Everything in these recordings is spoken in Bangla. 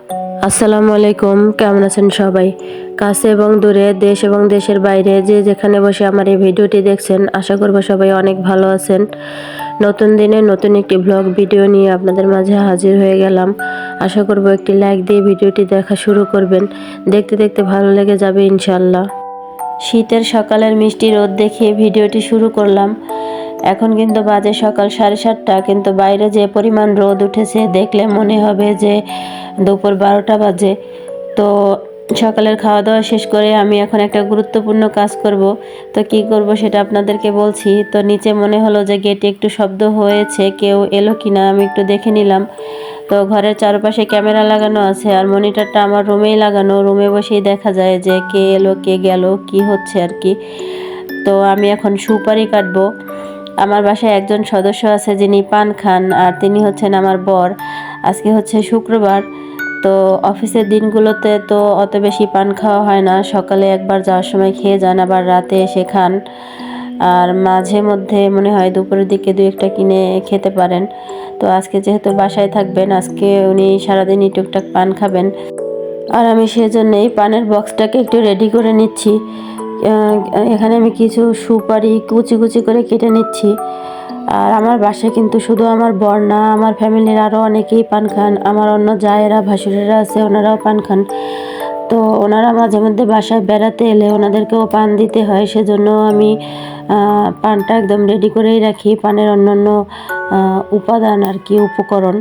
আসসালামু আলাইকুম, কেমন আছেন সবাই? কাছে এবং দূরে, দেশ এবং দেশের বাইরে যে যেখানে বসে আমার এই ভিডিওটি দেখছেন, আশা করব সবাই অনেক ভালো আছেন। নতুন দিনে নতুন একটি ব্লগ ভিডিও নিয়ে আপনাদের মাঝে হাজির হয়ে গেলাম। আশা করব একটি লাইক দিয়ে ভিডিওটি দেখা শুরু করবেন। দেখতে দেখতে ভালো লেগে যাবে ইনশাল্লাহ। শীতের সকালের মিষ্টি রোদ দেখে ভিডিওটি শুরু করলাম। এখন কিন্তু বাজে সকাল 7:30, কিন্তু বাইরে যে পরিমাণ রোদ উঠেছে দেখলে মনে হবে যে দুপুর 12টা বাজে। তো সকালের খাওয়া দাওয়া শেষ করে আমি এখন একটা গুরুত্বপূর্ণ কাজ করব। তো কি করব সেটা আপনাদেরকে বলছি। তো নিচে মনে হলো যে গেটে একটু শব্দ হয়েছে, কেউ এলো কিনা আমি একটু দেখে নিলাম। তো ঘরের চারপাশে ক্যামেরা লাগানো আছে, আর মনিটরটা আমার রুমেই লাগানো। রুমে বসেই দেখা যায় যে কে এলো কে গেল, কি হচ্ছে আর কি। তো আমি এখন সুপারি কাটবো। আমার বাসায় একজন সদস্য আছে যিনি পান খান, আর তিনি হচ্ছেন আমার বর। আজকে হচ্ছে শুক্রবার। তো অফিসের দিনগুলোতে তো অত বেশি পান খাওয়া হয় না, সকালে একবার যাওয়ার সময় খেয়ে যান, আবার রাতে এসে খান। আর মাঝে মধ্যে মনে হয় দুপুরের দিকে দু একটা কিনে খেতে পারেন। তো আজকে যেহেতু বাসায় থাকবেন, আজকে উনি সারাদিনই টুকটাক পান খাবেন। আর আমি সেজন্যই পানের বক্সটাকে একটু রেডি করে নিচ্ছি। এখানে আমি কিছু সুপারি কুচি কুচি করে কেটে নিচ্ছি। আর আমার বাসায় কিন্তু শুধু আমার বর না, আমার ফ্যামিলির আরও অনেকেই পান খান। আমার অন্য জায়েরা ভাসুরেরা আছে, ওনারাও পান খান। তো ওনারা মাঝে মধ্যে বাসায় বেড়াতে এলে ওনাদেরকেও পান দিতে হয়, সেজন্য আমি পানটা একদম রেডি করেই রাখি। পানের অন্যান্য উপাদান আর কি, উপকরণ।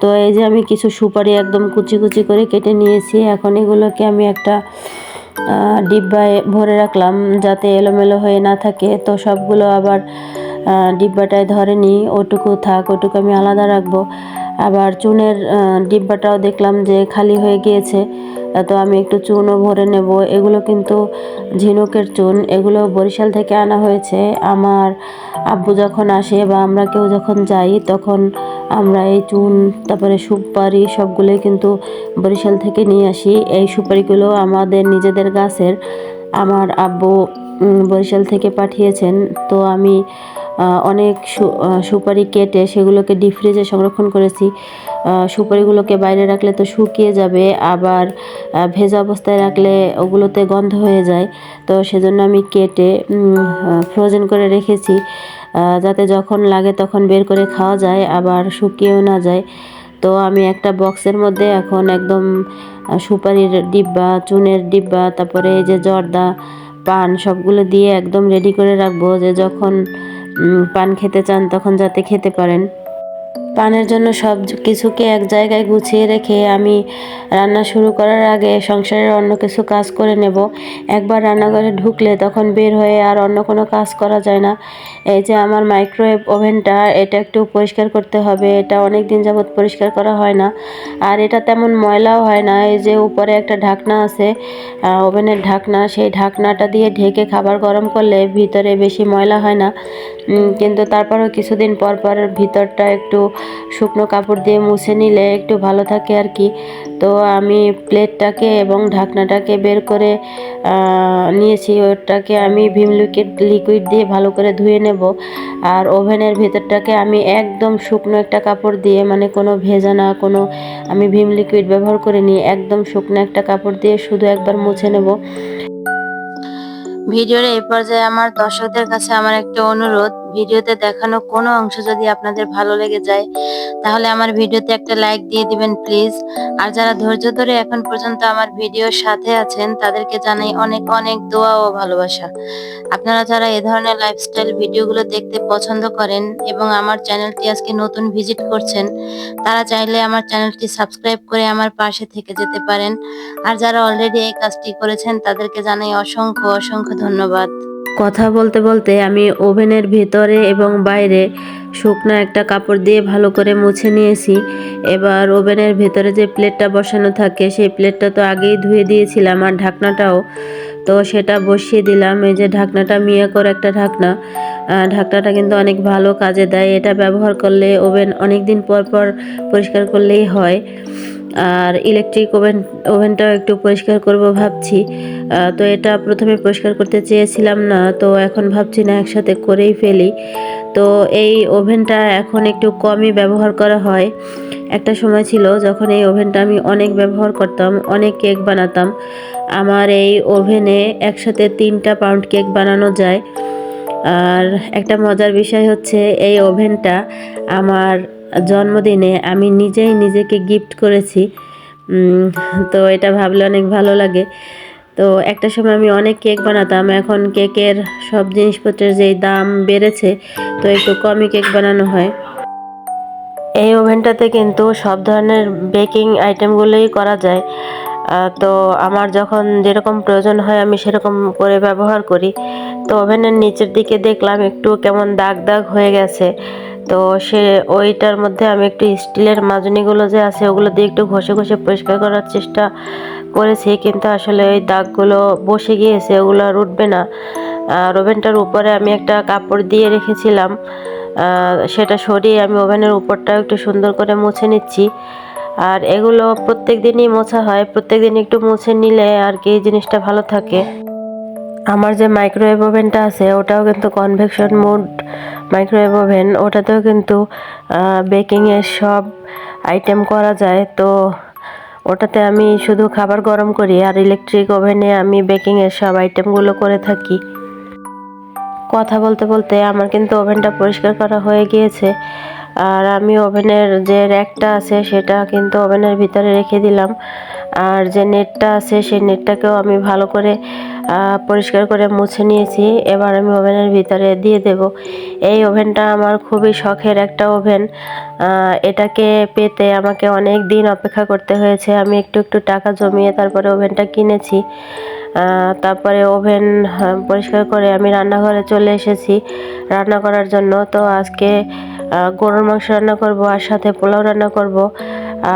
তো এই যে আমি কিছু সুপারি একদম কুচি কুচি করে কেটে নিয়েছি। এখন এগুলোকে আমি একটা ডিব্বায় ভরে রাখলাম যাতে এলোমেলো হয়ে না থাকে। তো সবগুলো আবার ডিব্বাটায় ধরেনি, ওটুকু থাক, ওটুকু আমি আলাদা রাখবো। আবার চুনের ডিব্বাটাও দেখলাম যে খালি হয়ে গিয়েছে। তো আমি একটু চুনও ভরে নেব। এগুলো কিন্তু ঝিনুকের চুন, এগুলো বরিশাল থেকে আনা হয়েছে। আমার আব্বু যখন আসে বা আমরা কেউ যখন যাই তখন আমরা এই চুন, তারপরে সুপারি সবগুলোই কিন্তু বরিশাল থেকে নিয়ে আসি। এই সুপারিগুলো আমাদের নিজেদের গাছের, আমার আব্বু বরিশাল থেকে পাঠিয়েছেন। তো আমি অনেক সুপারি কেটে সেগুলোকে ডিপ ফ্রিজে সংরক্ষণ করেছি। সুপারিগুলোকে বাইরে রাখলে তো শুকিয়ে যাবে, আবার ভেজা অবস্থায় রাখলে ওগুলোতে গন্ধ হয়ে যায়। তো সেজন্য আমি কেটে ফ্রোজেন করে রেখেছি, যাতে যখন লাগে তখন বের করে খাওয়া যায়, আবার শুকিয়েও না যায়। তো আমি একটা বক্সের মধ্যে এখন একদম সুপারির ডিব্বা, চুনের ডিব্বা, তারপরে এই যে জর্দা, পান সবগুলো দিয়ে একদম রেডি করে রাখবো, যে যখন পান খেতে চান তখন যাতে খেতে পারেন। পানের জন্য সব কিছুকে এক জায়গায় গুছিয়ে রেখে আমি রান্না শুরু করার আগে সংসারের অন্য কিছু কাজ করে নেব। একবার রান্নাঘরে ঢুকলে তখন বের হয়ে আর অন্য কোনো কাজ করা যায় না। এই যে আমার মাইক্রোওয়েভ ওভেনটা, এটা একটু পরিষ্কার করতে হবে। এটা অনেক দিন যাবৎ পরিষ্কার করা হয় না, আর এটা তেমন ময়লাও হয় না। এই যে উপরে একটা ঢাকনা আছে, ওভেনের ঢাকনা, সেই ঢাকনাটা দিয়ে ঢেকে খাবার গরম করলে ভিতরে বেশি ময়লা হয় না। কিন্তু তারপরেও কিছুদিন পর পর ভিতরটা একটু শুকনো কাপড় দিয়ে মুছে নিলে একটু ভালো থাকে আর কি। তো আমি প্লেটটাকে এবং ঢাকনাটাকে বের করে নিয়েছি। ওটাকে আমি ভিম লিকুইড দিয়ে ভালো করে ধুয়ে নেব। আর ওভেনের ভিতরটাকে আমি একদম শুকনো একটা কাপড় দিয়ে, মানে কোনো ভেজা না, কোনো আমি ভিম লিকুইড ব্যবহার করিনি, একদম শুকনো একটা কাপড় দিয়ে শুধু একবার মুছে নেব। ভিডিওর এই পর্যায়ে আমার দর্শকদের কাছে আমার একটা অনুরোধ, ভিডিওতে দেখানো কোনো অংশ যদি আপনাদের ভালো লেগে যায় তাহলে আমার ভিডিওতে একটা লাইক দিয়ে দিবেন প্লিজ। আর যারা ধৈর্য ধরে এখন পর্যন্ত আমার ভিডিওর সাথে আছেন তাদেরকে জানাই অনেক অনেক দোয়া ও ভালোবাসা। আপনারা যারা এ ধরনের লাইফস্টাইল ভিডিওগুলো দেখতে পছন্দ করেন এবং আমার চ্যানেলটি আজকে নতুন ভিজিট করছেন, তারা চাইলে আমার চ্যানেলটি সাবস্ক্রাইব করে আমার পাশে থেকে যেতে পারেন। আর যারা অলরেডি এই কাজটি করেছেন তাদেরকে জানাই অসংখ্য অসংখ্য ধন্যবাদ। কথা বলতে বলতে আমি ওভেনের ভিতরে এবং বাইরে শুকনো একটা কাপড় দিয়ে ভালো করে মুছে নিয়েছি। এবার ওভেনের ভেতরে যে প্লেটটা বসানো থাকে সেই প্লেটটা তো আগেই ধুয়ে দিয়েছিলাম, আর ঢাকনাটাও। তো সেটা বসিয়ে দিলাম। এই যে ঢাকনাটা মিয়াকোর একটা ঢাকনা, ঢাকনাটা কিন্তু অনেক ভালো কাজে দেয়। এটা ব্যবহার করলে ওভেন অনেক দিন পর পর পরিষ্কার করলেই হয়। আর ইলেকট্রিক ওভেনটাও একটু পরিষ্কার করব ভাবছি। তো এটা প্রথমে পরিষ্কার করতে চেয়েছিলাম না, তো এখন ভাবছি না একসাথে করেই ফেলি। তো এই ওভেনটা এখন একটু কমই ব্যবহার করা হয়। একটা সময় ছিল যখন এই ওভেনটা আমি অনেক ব্যবহার করতাম, অনেক কেক বানাতাম। আমার এই ওভেনে একসাথে 3টা পাউন্ড কেক বানানো যায়। আর একটা মজার বিষয় হচ্ছে এই ওভেনটা আমার জন্মদিনে আমি নিজেই নিজেকে গিফট করেছি। তো এটা ভাবলে অনেক ভালো লাগে। তো একটা সময় আমি অনেক কেক বানাতাম, এখন কেকের সব জিনিসপত্রের যেই দাম বেড়েছে, তো একটু কমই কেক বানানো হয়। এই ওভেনটাতে কিন্তু সব ধরনের বেকিং আইটেমগুলোই করা যায়। তো আমার যখন যেরকম প্রয়োজন হয় আমি সেরকম করে ব্যবহার করি। তো ওভেনের নিচের দিকে দেখলাম একটু কেমন দাগ দাগ হয়ে গেছে। তো ওইটার মধ্যে আমি একটু স্টিলের মাজনিগুলো যে আছে ওগুলো দিয়ে একটু ঘষে ঘষে পরিষ্কার করার চেষ্টা করেছি, কিন্তু আসলে ওই দাগগুলো বসে গিয়েছে, ওগুলো আর উঠবে না। আর ওভেনটার উপরে আমি একটা কাপড় দিয়ে রেখেছিলাম, সেটা সরিয়ে আমি ওভেনের উপরটা একটু সুন্দর করে মুছে নিচ্ছি। আর এগুলো প্রত্যেক দিনই মোছা হয়, প্রত্যেক দিন একটু মুছে নিলে আর কি জিনিসটা ভালো থাকে। আমার যে মাইক্রোওয়েভ ওভেনটা আছে ওটাও কিন্তু কনভেকশন মোড মাইক্রোওয়েভ ওভেন, ওটাতেও কিন্তু বেকিংয়ের সব আইটেম করা যায়। তো ওটাতে আমি শুধু খাবার গরম করি, আর ইলেকট্রিক ওভেনে আমি বেকিংয়ের সব আইটেমগুলো করে থাকি। কথা বলতে বলতে আমার কিন্তু ওভেনটা পরিষ্কার করা হয়ে গিয়েছে। আর আমি ওভেনের যে র্যাকটা আছে সেটা কিন্তু ওভেনের ভিতরে রেখে দিলাম। আর যে নেটটা আছে সেই নেটটাকেও আমি ভালো করে পরিষ্কার করে মুছে নিয়েছি। এবার আমি ওভেনের ভিতরে দিয়ে দেব। এই ওভেনটা আমার খুবই শখের একটা ওভেন। এটাকে পেতে আমাকে অনেক দিন অপেক্ষা করতে হয়েছে। আমি একটু একটু টাকা জমিয়ে তারপরে ওভেনটা কিনেছি। তারপরে ওভেন পরিষ্কার করে আমি রান্নাঘরে চলে এসেছি রান্না করার জন্য। তো আজকে গরুর মাংস রান্না করব, আর সাথে পোলাও রান্না করব,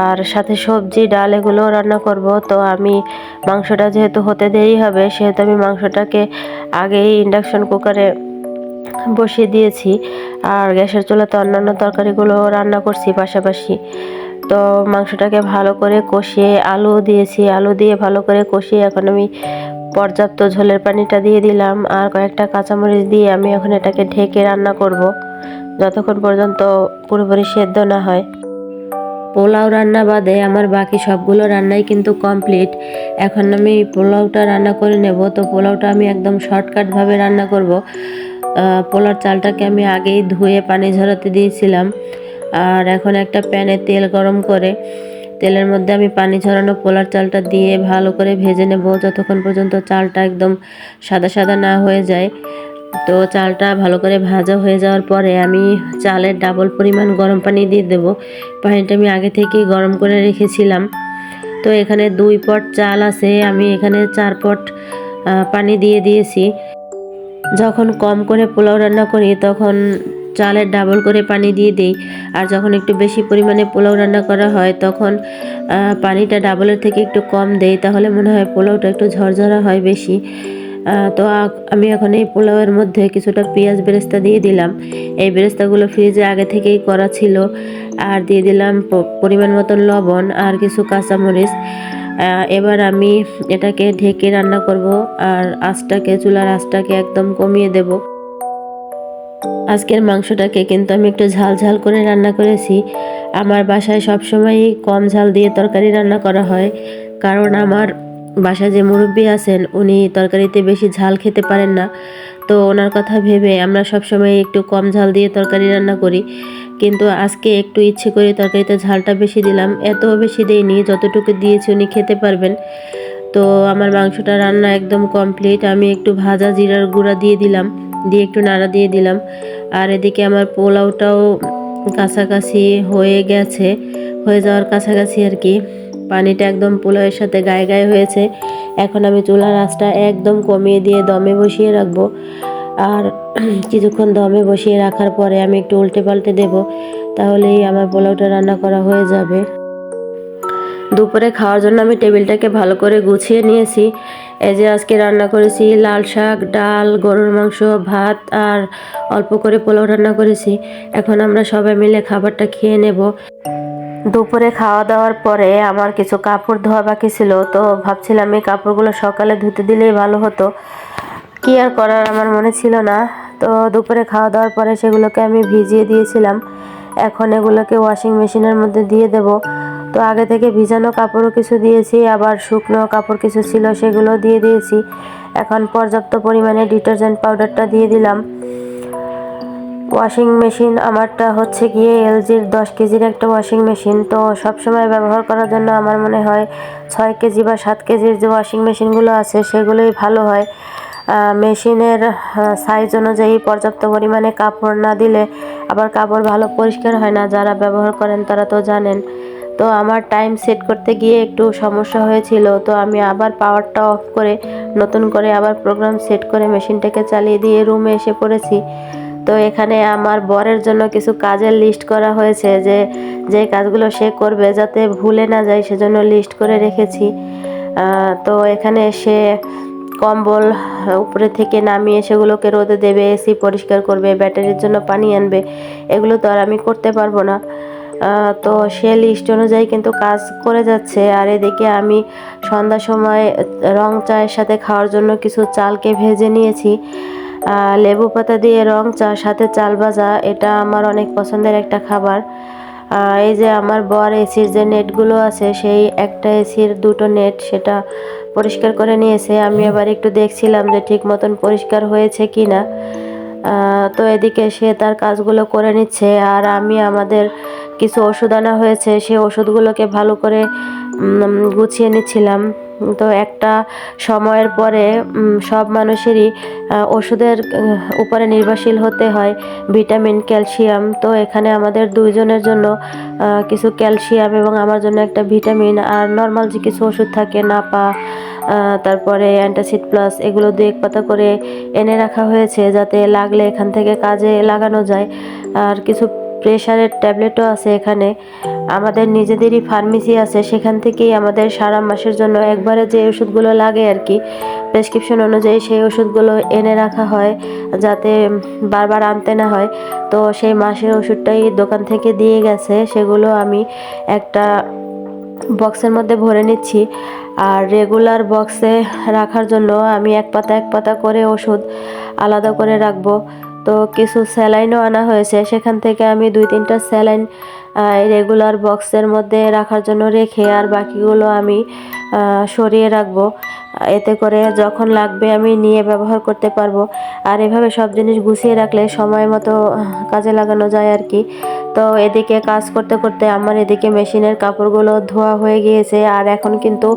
আর সাথে সবজি ডাল এগুলোও রান্না করব। তো আমি মাংসটা যেহেতু হতে দেরি হবে সেহেতু আমি মাংসটাকে আগেই ইন্ডাকশন কুকারে বসিয়ে দিয়েছি, আর গ্যাসের চুলাতে অন্যান্য তরকারিগুলো রান্না করছি পাশাপাশি। তো মাংসটাকে ভালো করে কষিয়ে আলু দিয়েছি, আলু দিয়ে ভালো করে কষিয়ে এখন আমি পর্যাপ্ত ঝোলের পানিটা দিয়ে দিলাম, আর কয়েকটা কাঁচামরিচ দিয়ে আমি এখন এটাকে ঢেকে রান্না করব যতক্ষণ পর্যন্ত পুরোপুরি সেদ্ধ না হয়। পোলাও রান্না বাদে আমার বাকি সবগুলো রান্নাই কিন্তু কমপ্লিট। এখন আমি পোলাওটা রান্না করে নেব। তো পোলাওটা আমি একদম শর্টকাটভাবে রান্না করব। পোলার চালটাকে আমি আগেই ধুয়ে পানি ঝরাতে দিয়েছিলাম। আর এখন একটা প্যানে তেল গরম করে তেলের মধ্যে আমি পানি ঝরানো পোলার চালটা দিয়ে ভালো করে ভেজে নেব যতক্ষণ পর্যন্ত চালটা একদম সাদা সাদা না হয়ে যায়। তো চালটা ভালো করে ভাজা হয়ে যাওয়ার পরে আমি চালের ডাবল পরিমাণ গরম পানি দিয়ে দেব। পানিটা আমি আগে থেকেই গরম করে রেখেছিলাম। তো এখানে 2 পট চাল আছে, আমি এখানে 4 পট পানি দিয়ে দিয়েছি। যখন কম করে পোলাও রান্না করি তখন চালের ডাবল করে পানি দিয়ে দিই, আর যখন একটু বেশি পরিমাণে পোলাও রান্না করা হয় তখন পানিটা ডাবলের থেকে একটু কম দেই, তাহলে মনে হয় পোলাওটা একটু ঝরঝরা হয় বেশি। তো আমি এখন এই পোলাওয়ের মধ্যে কিছুটা পেঁয়াজ বেরেস্তা দিয়ে দিলাম। এই বেরেস্তাগুলো ফ্রিজে আগে থেকেই করা ছিল। আর দিয়ে দিলাম পরিমাণ মতন লবণ আর কিছু কাঁচামরিচ। এবার আমি এটাকে ঢেকে রান্না করব, আর চুলার আঁচটাকে একদম কমিয়ে দেব। আজকের মাংসটাকে কিন্তু আমি একটু ঝাল ঝাল করে রান্না করেছি। আমার বাসায় সবসময়ই কম ঝাল দিয়ে তরকারি রান্না করা হয়, কারণ আমার বাসায় যে মুরব্বি আছেন উনি তরকারিতে বেশি ঝাল খেতে পারেন না। তো ওনার কথা ভেবে আমরা সবসময় একটু কম ঝাল দিয়ে তরকারি রান্না করি। কিন্তু আজকে একটু ইচ্ছে করে তরকারিতে ঝালটা বেশি দিলাম, এত বেশি দেইনি, যতটুকু দিয়েছি উনি খেতে পারবেন। তো আমার মাংসটা রান্না একদম কমপ্লিট। আমি একটু ভাজা জিরার গুঁড়া দিয়ে দিলাম, দিয়ে একটু নাড়া দিয়ে দিলাম। আর এদিকে আমার পোলাওটাও কাছাকাছি হয়ে গেছে, হয়ে যাওয়ার কাছাকাছি আর কি। পানিটা একদম পোলাওয়ের সাথে গায়ে গায়ে হয়েছে। এখন আমি চুলার আঁচটা একদম কমিয়ে দিয়ে দমে বসিয়ে রাখবো। আর কিছুক্ষণ দমে বসিয়ে রাখার পরে আমি একটু উল্টে পাল্টে দেবো, তাহলেই আমার পোলাওটা রান্না করা হয়ে যাবে। দুপুরে খাওয়ার জন্য আমি টেবিলটাকে ভালো করে গুছিয়ে নিয়েছি। এই যে আজকে রান্না করেছি লাল শাক, ডাল, গরুর মাংস, ভাত, আর অল্প করে পোলাও রান্না করেছি। এখন আমরা সবাই মিলে খাবারটা খেয়ে নেব। দুপুরে খাওয়া দাওয়ার পরে আমার কিছু কাপড় ধোয়া বাকি ছিল, তো ভাবছিলাম এই কাপড়গুলো সকালে ধুতে দিলেই ভালো হতো। কি আর করার, আমার মনে ছিল না, তো দুপুরে খাওয়া দাওয়ার পরে সেগুলোকে আমি ভিজিয়ে দিয়েছিলাম। এখন এগুলোকে ওয়াশিং মেশিনের মধ্যে দিয়ে দেব। তো আগে থেকে ভিজানো কাপড়ও কিছু দিয়েছি, আবার শুকনো কাপড় কিছু ছিল সেগুলো দিয়ে দিয়েছি। এখন পর্যাপ্ত পরিমাণে ডিটারজেন্ট পাউডারটা দিয়ে দিলাম। ওয়াশিং মেশিন আমারটা হচ্ছে গিয়ে এলজির 10 কেজির একটা ওয়াশিং মেশিন। তো সবসময় ব্যবহার করার জন্য আমার মনে হয় 6 কেজি বা 7 কেজির যে ওয়াশিং মেশিনগুলো আছে সেগুলোই ভালো হয়। মেশিনের সাইজ অনুযায়ী পর্যাপ্ত পরিমাণে কাপড় না দিলে আবার কাপড় ভালো পরিষ্কার হয় না। যারা ব্যবহার করেন তারা তো জানেন। তো আমার টাইম সেট করতে গিয়ে একটু সমস্যা হয়েছিল, তো আমি আবার পাওয়ারটা অফ করে নতুন করে আবার প্রোগ্রাম সেট করে মেশিনটাকে চালিয়ে দিয়ে রুমে এসে পড়েছি। তো এখানে আমার বরের জন্য কিছু কাজের লিস্ট করা হয়েছে, যে কাজগুলো সে করবে যাতে ভুলে না যায় সেজন্য লিস্ট করে রেখেছি। তো এখানে সে কম্বল উপরে থেকে নামিয়ে সেগুলোকে রোদে দেবে, এসি পরিষ্কার করবে, ব্যাটারির জন্য পানি আনবে। এগুলো তো আর আমি করতে পারবো না। তো সে লিস্ট অনুযায়ী কিন্তু কাজ করে যাচ্ছে। আর এদিকে আমি সন্ধ্যার সময় রং চায়ের সাথে খাওয়ার জন্য কিছু চালকে ভেজে নিয়েছি। লেবু পাতা দিয়ে রং চা সাথে চাল ভাজা, এটা আমার অনেক পছন্দের একটা খাবার। এই যে আমার বর এসির যে নেটগুলো আছে, সেই একটা এসির দুটো নেট সেটা পরিষ্কার করে নিয়েছে। আমি আবার একটু দেখছিলাম যে ঠিক মতন পরিষ্কার হয়েছে কি না। তো এদিকে সে তার কাজগুলো করে নিচ্ছে, আর আমি আমাদের কিছু ওষুধ আনা হয়েছে সেই ওষুধগুলোকে ভালো করে গুছিয়ে নিচ্ছিলাম। তো একটা সময়ের পরে সব মানুষেরই ওষুধের উপরে নির্ভরশীল হতে হয়, ভিটামিন, ক্যালসিয়াম। তো এখানে আমাদের দুইজনের জন্য কিছু ক্যালসিয়াম এবং আমার জন্য একটা ভিটামিন, আর নর্মাল যে কিছু ওষুধ থাকে নাপা, তারপরে অ্যান্টাসিড প্লাস, এগুলো 2-1 পাতা করে এনে রাখা হয়েছে যাতে লাগলে এখান থেকে কাজে লাগানো যায়। আর কিছু প্রেশারের ট্যাবলেটও আছে এখানে। আমাদের নিজেদেরই ফার্মেসি আছে, সেখান থেকেই আমাদের সারা মাসের জন্য একবারে যে ওষুধগুলো লাগে আর কি, প্রেসক্রিপশন অনুযায়ী সেই ওষুধগুলো এনে রাখা হয় যাতে বারবার আনতে না হয়। তো সেই মাসের ওষুধটাই দোকান থেকে দিয়ে গেছে, সেগুলো আমি একটা বক্সের মধ্যে ভরে নিচ্ছি। আর রেগুলার বক্সে রাখার জন্য আমি এক পাতা করে ওষুধ আলাদা করে রাখবো। তো কিছু স্যালাইনও আনা হয়েছে, সেখান থেকে আমি 2-3টা স্যালাইন রেগুলার বক্সের মধ্যে রাখার জন্য রেখে আর বাকিগুলো আমি সরিয়ে রাখবো। এতে করে যখন লাগবে আমি নিয়ে ব্যবহার করতে পারবো। আর এভাবে সব জিনিস গুছিয়ে রাখলে সময় মতো কাজে লাগানো যায় আর কি। তো এদিকে কাজ করতে করতে আমার এদিকে মেশিনের কাপড়গুলো ধোয়া হয়ে গিয়েছে, আর এখন কিন্তু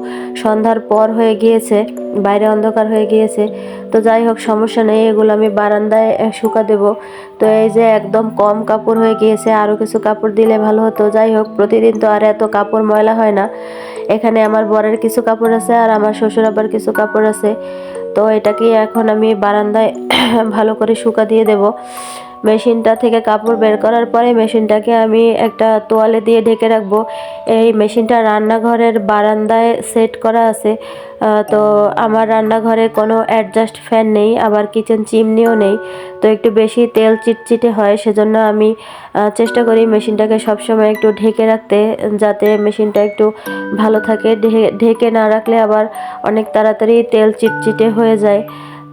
সন্ধ্যার পর হয়ে গিয়েছে, বাইরে অন্ধকার হয়ে গিয়েছে। তো যাই হোক, সমস্যা নেই, এগুলো আমি বারান্দায় শুকা দেব। তো এই যে একদম কম কাপড় হয়ে গিয়েছে, আরও কিছু কাপড় দিলে ভালো হতো। যাই হোক, প্রতিদিন তো আর এত কাপড় ময়লা হয় না। এখানে আমার বরের কিছু কাপড় আছে আর আমার শ্বশুর আবার কিছু কাপড় আছে। তো এটাকে এখন আমি বারান্দায় ভালো করে শুকা দিয়ে দেব। মেশিনটা থেকে কাপড় বের করার পরে মেশিনটাকে আমি একটা তোয়ালে দিয়ে ঢেকে রাখবো। এই মেশিনটা রান্নাঘরের বারান্দায় সেট করা আছে। তো আমার রান্নাঘরে কোনো অ্যাডজাস্ট ফ্যান নেই, আবার কিচেন চিমনিও নেই। তো একটু বেশি তেল চিটচিটে হয়, সেজন্য আমি চেষ্টা করি মেশিনটাকে সবসময় একটু ঢেকে রাখতে, যাতে মেশিনটা একটু ভালো থাকে। ঢেকে না রাখলে আবার অনেক তাড়াতাড়ি তেল চিটচিটে হয়ে যায়।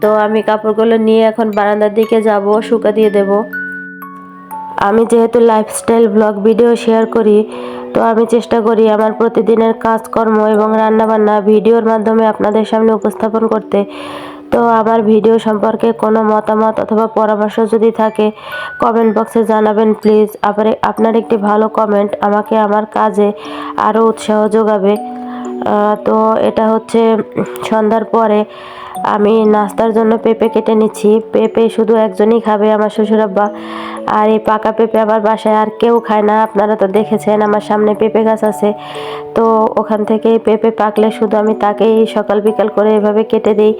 তো আমি কাপড়গুলো নিয়ে এখন বারান্দার দিকে যাব, শুকা দিয়ে দেব। আমি যেহেতু লাইফস্টাইল ব্লগ ভিডিও শেয়ার করি, তো আমি চেষ্টা করি আমার প্রতিদিনের কাজকর্ম এবং রান্নাবান্না ভিডিওর মাধ্যমে আপনাদের সামনে উপস্থাপন করতে। তো আমার ভিডিও সম্পর্কে কোনো মতামত অথবা পরামর্শ যদি থাকে কমেন্ট বক্সে জানাবেন প্লিজ। আপনার একটি ভালো কমেন্ট আমাকে আমার কাজে আরও উৎসাহ যোগাবে। তো এটা হচ্ছে সন্ধ্যার পরে আমি নাস্তার জন্য পেঁপে কেটে নিচ্ছি। পেঁপে শুধু একজনই খাবে, আমার শ্বশুর আব্বা। আর এই পাকা পেঁপে আমার বাসায় আর কেউ খায় না, আপনারা তো দেখেছেন আমার সামনে পেঁপে গাছ আছে। তো ওখান থেকে পেঁপে পাকলে শুধু আমি তাকেই সকাল বিকাল করে এভাবে কেটে দিই।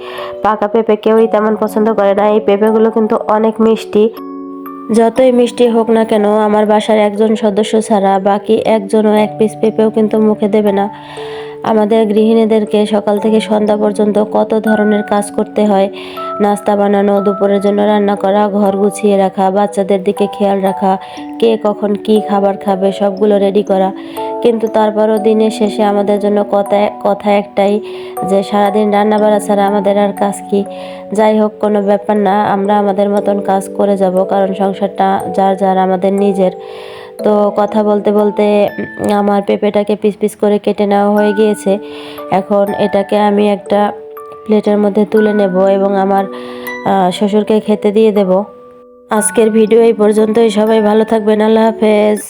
পাকা পেঁপে কেউই তেমন পছন্দ করে না। এই পেঁপেগুলো কিন্তু অনেক মিষ্টি। যতই মিষ্টি হোক না কেন, আমার বাসার একজন সদস্য ছাড়া বাকি একজনও এক পিস পেঁপেও কিন্তু মুখে দেবে না। আমাদের গৃহিণীদেরকে সকাল থেকে সন্ধ্যা পর্যন্ত কত ধরনের কাজ করতে হয়। নাস্তা বানানো, দুপুরের জন্য রান্না করা, ঘর গুছিয়ে রাখা, বাচ্চাদের দিকে খেয়াল রাখা, কে কখন কি খাবার খাবে সবগুলো রেডি করা। কিন্তু তারপরও দিনের শেষে আমাদের জন্য কথা একটাই, যে সারাদিন রান্না বাড়া ছাড়া আমাদের আর কাজ কি। যাই হোক, কোনো ব্যাপার না, আমরা আমাদের মতন কাজ করে যাব, কারণ সংসারটা যার যার আমাদের নিজের। তো কথা বলতে বলতে আমার পেঁপেটাকে পিস পিস করে কেটে নেওয়া হয়ে গিয়েছে। এখন এটাকে আমি একটা প্লেটের মধ্যে তুলে নেব এবং আমার শ্বশুরকে খেতে দিয়ে দেব। আজকের ভিডিও এই পর্যন্তই। সবাই ভালো থাকবেন। আল্লাহ হাফেজ।